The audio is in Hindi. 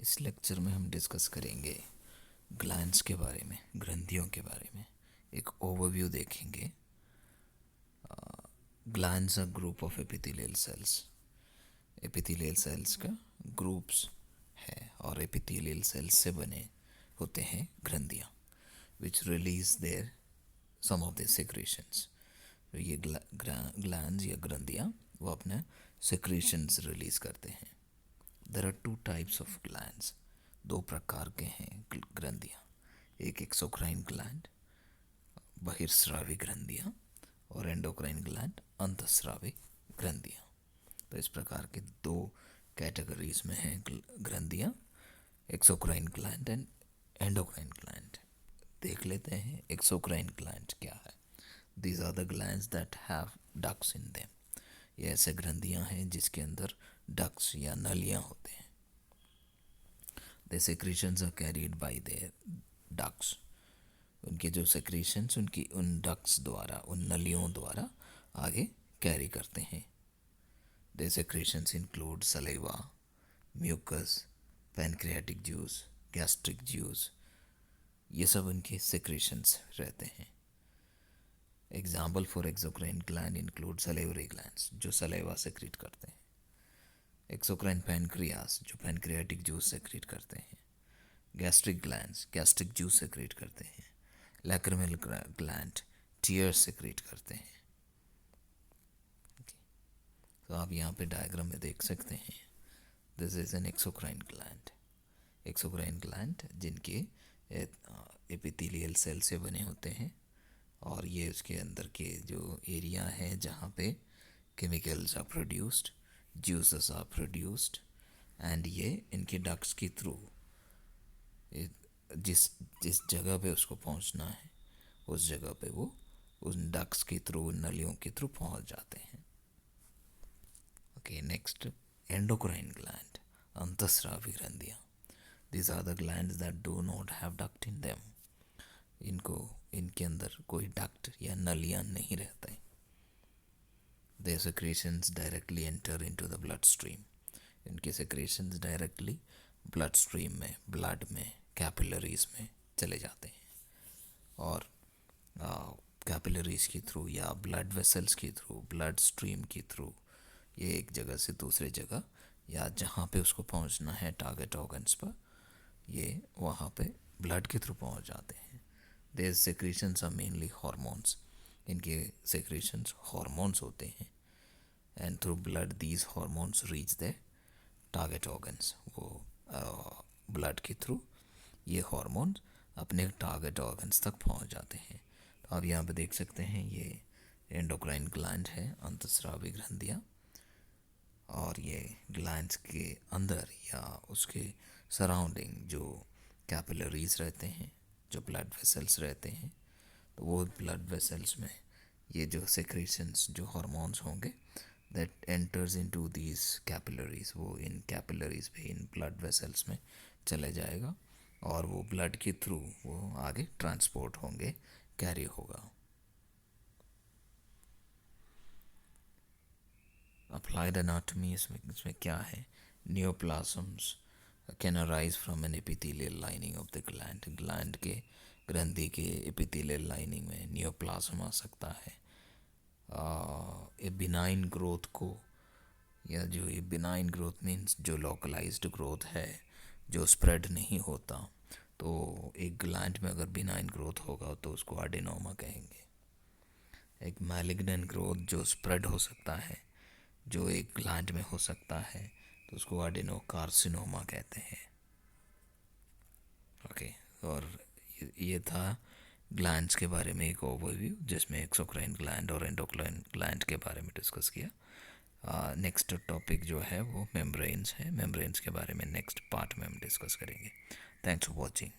इस लेक्चर में हम डिस्कस करेंगे ग्लैंड्स के बारे में, ग्रंथियों के बारे में। एक ओवरव्यू देखेंगे। Glands are group of epithelial cells. Epithelial cells का ग्रुप्स है और एपिथेलियल सेल्स से बने होते हैं ग्रंथियाँ, which release their some of the secretions. तो ये ग्लैंड्स या ग्रंथियाँ वो अपने सेक्रेशंस रिलीज करते हैं। There are two types of glands. दो प्रकार के हैं ग्रंथियाँ, एक एक्सोक्राइन ग्लैंड बहिर्स्रावी ग्रंथियाँ और एंडोक्राइन ग्लैंड अंतःस्रावी ग्रंथियाँ। तो इस प्रकार के दो कैटेगरीज में हैं ग्रंथियाँ, exocrine gland and endocrine gland. देख लेते हैं एक्सोक्राइन ग्लैंड क्या है। These are the glands that have ducts in them. ये ऐसे ग्रंथियाँ हैं जिसके अंदर डक्ट्स या नलियाँ होते हैं। The secretions are carried by their ducts. उनके जो सेक्रेशंस उनकी उन डक्ट्स द्वारा, उन नलियों द्वारा आगे कैरी करते हैं। The secretions include saliva, mucus, pancreatic juice, gastric juice. ये सब उनके सेक्रेशंस रहते हैं। Example for exocrine gland include salivary glands, जो सलेवा सेक्रेट करते हैं। एक्सोक्राइन पैनक्रियास, जो पैनक्रियाटिक जूस सेक्रेट करते हैं। Gastric glands gastric juice secrete करते हैं। लैक्रिमल ग्लैंड टीयर्स सेक्रेट करते हैं। तो आप यहाँ पे डायग्राम में देख सकते हैं, this is an exocrine gland. Exocrine gland जिनके एपिथेलियल सेल से बने होते हैं और ये उसके अंदर के जो एरिया है जहाँ पे chemicals are produced, juices are produced, and ये इनके डक्ट्स के थ्रू जिस जिस जगह पे उसको पहुंचना है उस जगह पे वो उन डक्ट्स के थ्रू, नलियों के थ्रू पहुंच जाते हैं। ओके, नेक्स्ट एंडोक्राइन ग्लैंड, अंतःस्रावी ग्रंथियाँ। These are the glands that do not have duct in them. इनके अंदर कोई डक्ट या नलियाँ नहीं रहते। Their secretions directly enter into the bloodstream. इनके secretions directly bloodstream में, blood में, capillaries में चले जाते हैं और capillaries के थ्रू या blood vessels के थ्रू, blood stream के थ्रू ये एक जगह से दूसरे जगह या जहाँ पे उसको पहुँचना है टारगेट ऑर्गन्स पर, ये वहाँ पे ब्लड के थ्रू पहुँच जाते हैं। Their secretions are mainly hormones. इनके सेक्रेशंस हॉर्मोन्स होते हैं and through blood these hormones reach the target organs. वो ब्लड के थ्रू ये हॉर्मोन्स अपने टारगेट ऑर्गन्स तक पहुंच जाते हैं। तो आप यहाँ पे देख सकते हैं ये एंडोक्राइन ग्लैंड है, अंतःस्रावी ग्रंथियाँ, और ये ग्लैंड्स के अंदर या उसके सराउंडिंग जो कैपिलरीज रहते हैं, जो ब्लड वेसल्स रहते हैं, तो वो ब्लड वेसल्स में ये जो सेक्रेशंस, जो हार्मोन्स होंगे that enters into these capillaries, वो इन कैपिलरीज पे, इन ब्लड वेसल्स में चले जाएगा और वो ब्लड के थ्रू वो आगे ट्रांसपोर्ट होंगे, कैरी होगा। अप्लाइड एनाटॉमी इसमें क्या है? Neoplasms can arise from an epithelial lining of the gland. Gland के, ग्रंथि के एपिथेलियल लाइनिंग में नियोप्लाज्म आ सकता है। ए बिनाइन ग्रोथ को, या जो ये बिनाइन ग्रोथ मीन्स जो लोकलाइज्ड ग्रोथ है, जो स्प्रेड नहीं होता, तो एक ग्लैंड में अगर बिनाइन ग्रोथ होगा तो उसको एडेनोमा कहेंगे। एक मैलिग्नेंट ग्रोथ जो स्प्रेड हो सकता है, जो एक ग्लैंड में हो सकता है, तो उसको एडेनोकार्सिनोमा कहते हैं। ओके, और ये था ग्लैंड्स के बारे में एक ओवरव्यू, जिसमें एक्सोक्राइन ग्लैंड और एंडोक्राइन ग्लैंड के बारे में डिस्कस किया। नेक्स्ट टॉपिक जो है वो मेम्ब्रेन्स है। मेम्ब्रेन्स के बारे में नेक्स्ट पार्ट में हम डिस्कस करेंगे। Thanks for watching.